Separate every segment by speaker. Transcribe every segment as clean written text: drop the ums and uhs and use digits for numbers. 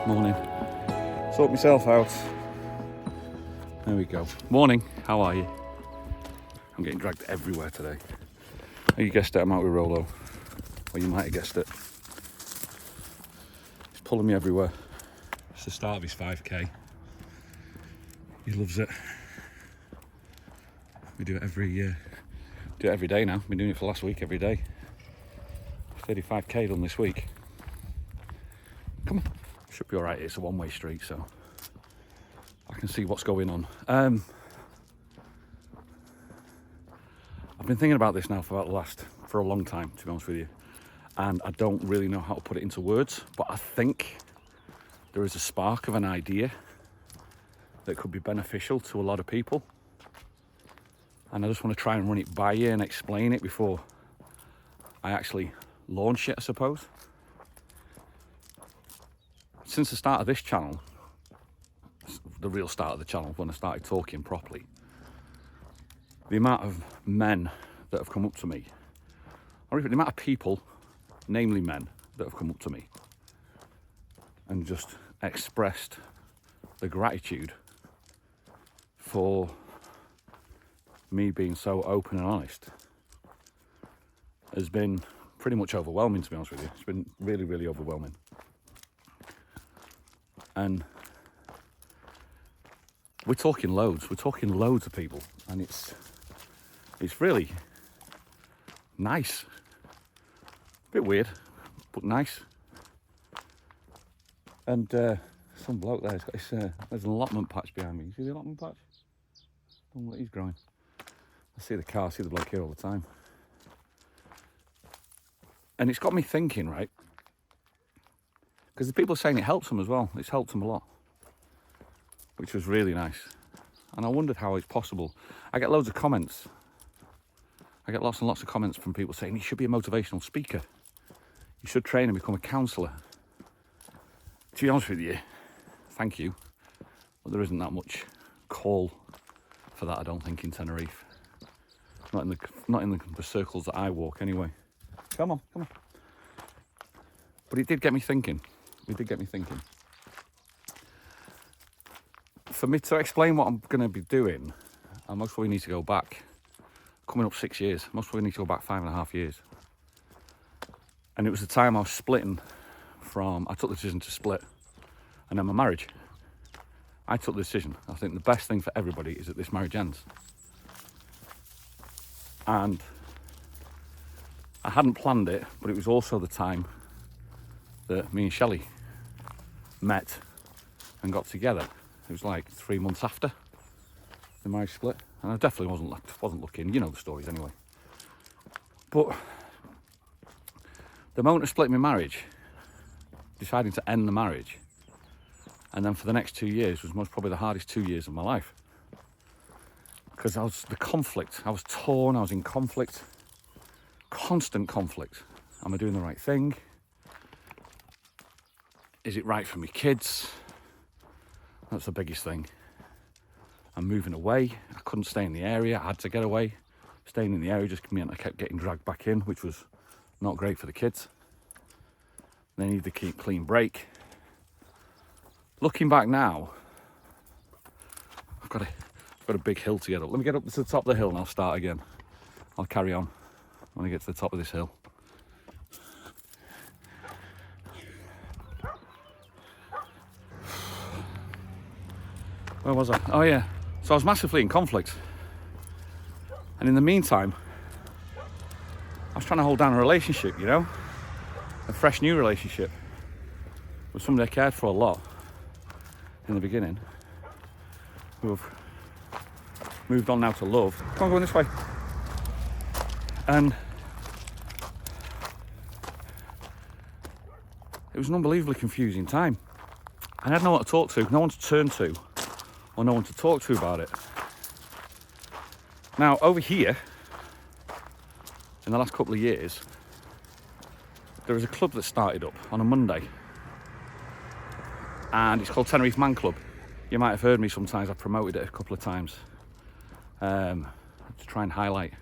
Speaker 1: Morning. Sort myself out. There we go. Morning, how are you? I'm getting dragged everywhere today. Oh, you guessed it, I'm out with Rolo. Or you might have guessed it. He's pulling me everywhere. It's the start of his 5k. He loves it. We do it every day now. Been doing it for last week every day. 35k done this week. Come on. Should be alright. It's a one-way street, so I can see what's going on. I've been thinking about this now for a long time, to be honest with you, and I don't really know how to put it into words, but I think there is a spark of an idea that could be beneficial to a lot of people, and I just want to try and run it by you and explain it before I actually launch it, I suppose. Since the start of this channel, the real start of the channel, when I started talking properly, the amount of men that have come up to me, or even the amount of people, namely men, that have come up to me and just expressed the gratitude for me being so open and honest has been pretty much overwhelming, to be honest with you. It's been really, really overwhelming. And we're talking loads of people, and it's really nice. A bit weird, but nice. And some bloke there, there's an allotment patch behind me. You see the allotment patch? Oh, what he's growing. I see the car, I see the bloke here all the time. And it's got me thinking, right? Because the people are saying it helps them as well. It's helped them a lot, which was really nice. And I wondered how it's possible. I get loads of comments. I get lots and lots of comments from people saying you should be a motivational speaker. You should train and become a counsellor. To be honest with you, thank you. But there isn't that much call for that, I don't think, in Tenerife. Not in the circles that I walk anyway. Come on. But it did get me thinking. For me to explain what I'm going to be doing, I most probably need to go back. Coming up 6 years. Most probably need to go back 5.5 years. And it was the time I was splitting from... I took the decision to split. And then my marriage. I took the decision. I think the best thing for everybody is that this marriage ends. And I hadn't planned it, but it was also the time that me and Shelley met and got together. It was like 3 months after the marriage split, and I definitely wasn't looking. You know the stories anyway. But the moment of splitting my marriage, deciding to end the marriage, and then for the next 2 years was most probably the hardest 2 years of my life, because I was torn. I was in conflict, constant conflict. Am I doing the right thing? Is it right for me kids? That's the biggest thing. I'm moving away. I couldn't stay in the area. I had to get away. Staying in the area just meant I kept getting dragged back in, which was not great for the kids. They needed to keep clean break. Looking back now, I've got a big hill to get up. Let me get up to the top of the hill and I'll start again. I'll carry on when I get to the top of this hill. Where was I? Oh yeah. So I was massively in conflict. And in the meantime, I was trying to hold down a relationship, you know? A fresh new relationship with somebody I cared for a lot in the beginning, who have moved on now to love. Come on, go this way. And it was an unbelievably confusing time. I had no one to talk to, no one to turn to, or no one to talk to about it. Now, over here, in the last couple of years, there is a club that started up on a Monday, and it's called Tenerife Man Club. You might have heard me sometimes. I've promoted it a couple of times to try and highlight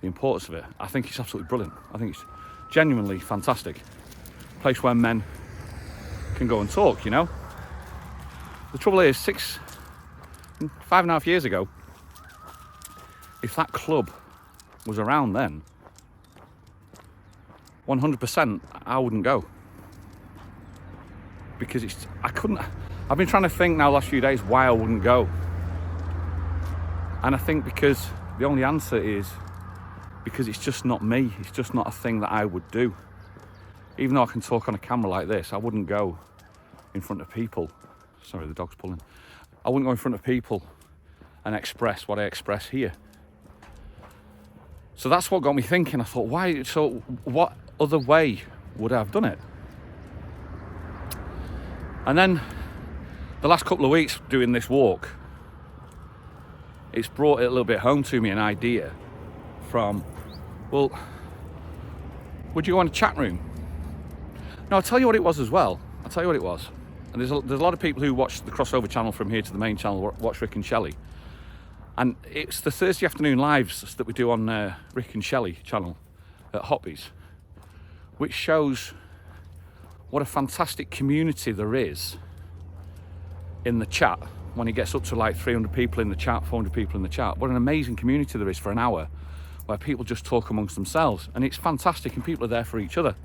Speaker 1: the importance of it. I think it's absolutely brilliant. I think it's genuinely fantastic. A place where men can go and talk, you know. The trouble is, 5.5 years ago, if that club was around then, 100% I wouldn't go. Because I've been trying to think now the last few days why I wouldn't go. And I think because the only answer is because it's just not me. It's just not a thing that I would do. Even though I can talk on a camera like this, I wouldn't go in front of people. Sorry, the dog's pulling. I wouldn't go in front of people and express what I express here. So that's what got me thinking. I thought, why? So what other way would I have done it? And then the last couple of weeks doing this walk, it's brought it a little bit home to me, an idea from, well, would you go on a chat room? No, I'll tell you what it was as well. I'll tell you what it was. And there's a lot of people who watch the crossover channel from here to the main channel, watch Rick and Shelley. And it's the Thursday afternoon lives that we do on Rick and Shelley channel at Hoppies, which shows what a fantastic community there is in the chat when it gets up to like 300 people in the chat, 400 people in the chat. What an amazing community there is for an hour where people just talk amongst themselves, and it's fantastic, and people are there for each other.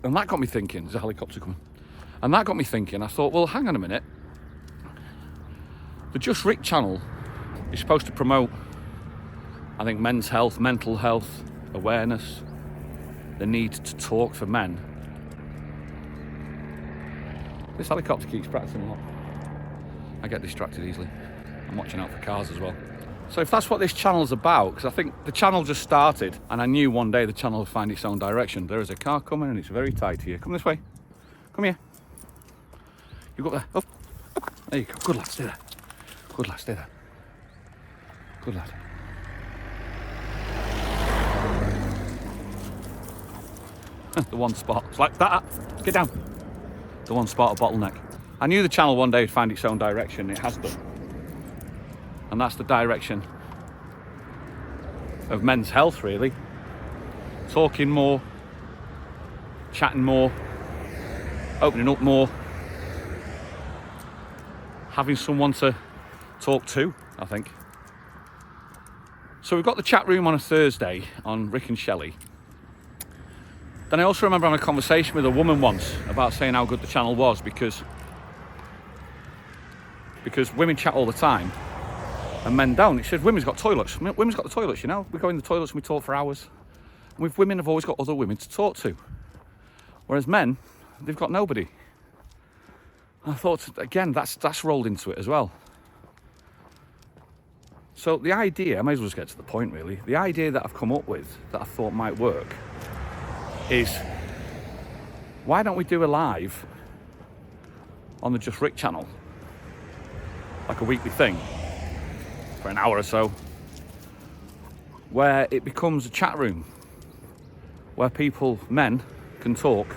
Speaker 1: And that got me thinking. There's a helicopter coming. And that got me thinking. I thought, well, hang on a minute. The Just Rick channel is supposed to promote, I think, men's health, mental health, awareness, the need to talk for men. This helicopter keeps practicing a lot. I get distracted easily. I'm watching out for cars as well. So if that's what this channel's about, because I think the channel just started and I knew one day the channel would find its own direction. There is a car coming and it's very tight here. Come this way. Come here. You go up there. Up. Up. There you go. Good lad, stay there. Good lad, stay there. Good lad. The one spot. It's like that. Get down. The one spot, a bottleneck. I knew the channel one day would find its own direction. It has done. And that's the direction of men's health, really. Talking more, chatting more, opening up more, having someone to talk to, I think. So we've got the chat room on a Thursday on Rick and Shelley. Then I also remember having a conversation with a woman once about saying how good the channel was because women chat all the time and men don't. It said women's got toilets. Women's got the toilets, you know. We go in the toilets and we talk for hours. And with women, have always got other women to talk to. Whereas men, they've got nobody. I thought, again, that's rolled into it as well. So the idea, I may as well just get to the point really. The idea that I've come up with that I thought might work is, why don't we do a live on the Just Rick channel? Like a weekly thing for an hour or so, where it becomes a chat room where people, men, can talk,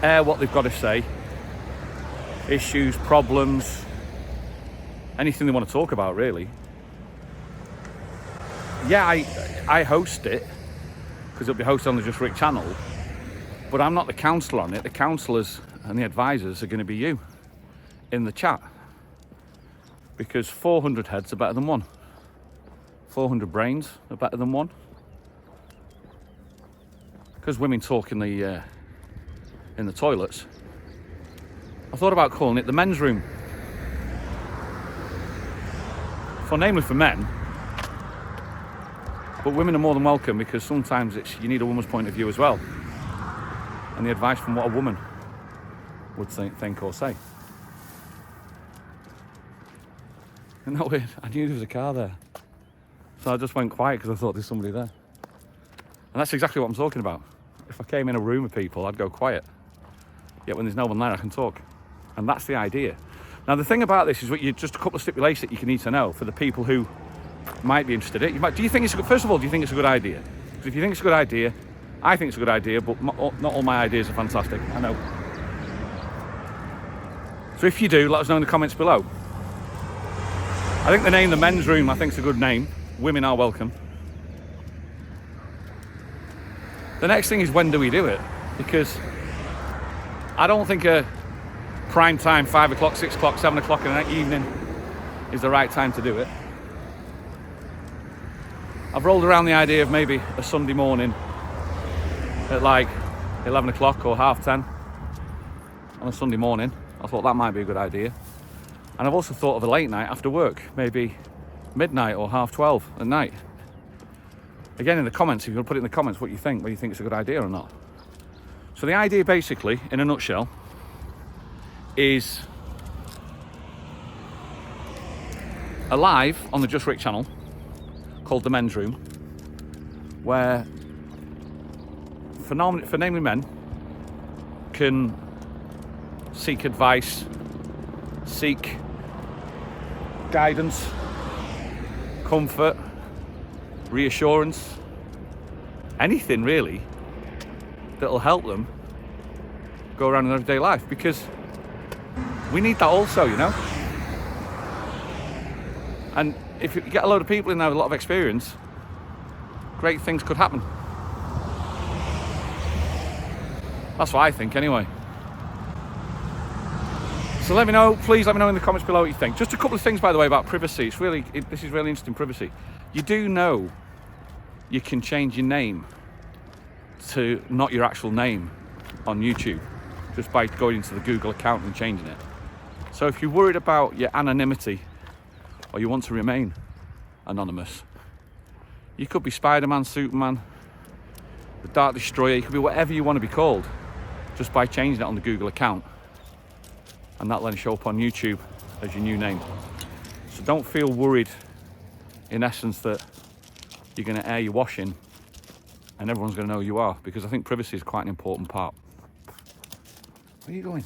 Speaker 1: air what they've got to say, issues, problems, anything they want to talk about really. Yeah, I host it because it'll be hosted on the Just Rick channel, but I'm not the counsellor on it. The counsellors and the advisors are going to be you in the chat, because 400 heads are better than one. 400 brains are better than one. Because women talk in the toilets, I thought about calling it the men's room. Namely for men, but women are more than welcome, because sometimes you need a woman's point of view as well, and the advice from what a woman would think or say. Isn't that weird? I knew there was a car there, so I just went quiet because I thought there's somebody there. And that's exactly what I'm talking about. If I came in a room of people, I'd go quiet. Yet when there's no one there, I can talk. And that's the idea. Now, the thing about this is just a couple of stipulations that you need to know for the people who might be interested in it. Do you think it's first of all, do you think it's a good idea? Because if you think it's a good idea, I think it's a good idea, but not all my ideas are fantastic. I know. So if you do, let us know in the comments below. I think the name, the men's room, I think is a good name. Women are welcome. The next thing is, when do we do it? Because I don't think a prime time 5 o'clock, 6 o'clock, 7 o'clock in the evening is the right time to do it. I've rolled around the idea of maybe a Sunday morning at like 11 o'clock or 10:30 on a Sunday morning. I thought that might be a good idea. And I've also thought of a late night after work, maybe midnight or 12:30 at night. Again, in the comments, if you can put it in the comments what you think, whether you think it's a good idea or not. So the idea basically, in a nutshell, is a live on the Just Rick channel called The Men's Room, where phenomenal men can seek advice, seek guidance, comfort, reassurance, anything really that'll help them go around in their everyday life, because we need that also, you know. And if you get a load of people in there with a lot of experience, great things could happen. That's what I think anyway. So let me know, please let me know in the comments below what you think. Just a couple of things, by the way, about privacy. This is really interesting, privacy. You do know you can change your name to not your actual name on YouTube, just by going into the Google account and changing it. So if you're worried about your anonymity, or you want to remain anonymous, you could be Spider-Man, Superman, the Dark Destroyer, you could be whatever you want to be called, just by changing it on the Google account, and that then show up on YouTube as your new name. So don't feel worried, in essence, that you're going to air your washing and everyone's going to know who you are, because I think privacy is quite an important part. Where are you going?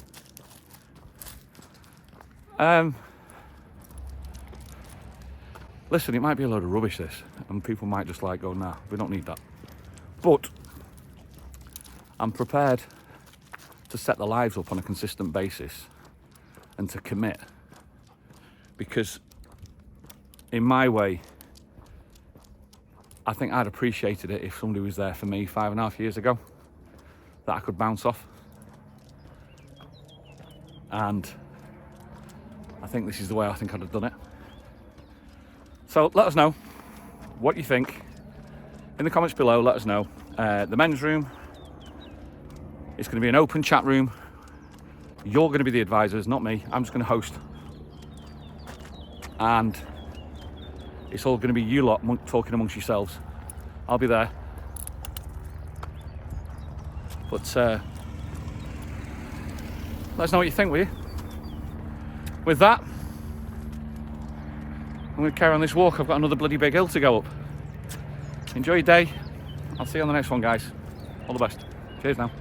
Speaker 1: Listen, it might be a load of rubbish this, and people might just like go, nah, we don't need that. But I'm prepared to set the lives up on a consistent basis and to commit, because in my way, I think I'd appreciated it if somebody was there for me 5.5 years ago that I could bounce off. And I think this is the way I think I'd have done it. So let us know what you think in the comments below. Let us know. The Men's Room, it's going to be an open chat room. You're going to be the advisors, not me. I'm just going to host. And it's all going to be you lot talking amongst yourselves. I'll be there. But let us know what you think, will you? With that, I'm going to carry on this walk. I've got another bloody big hill to go up. Enjoy your day. I'll see you on the next one, guys. All the best. Cheers now.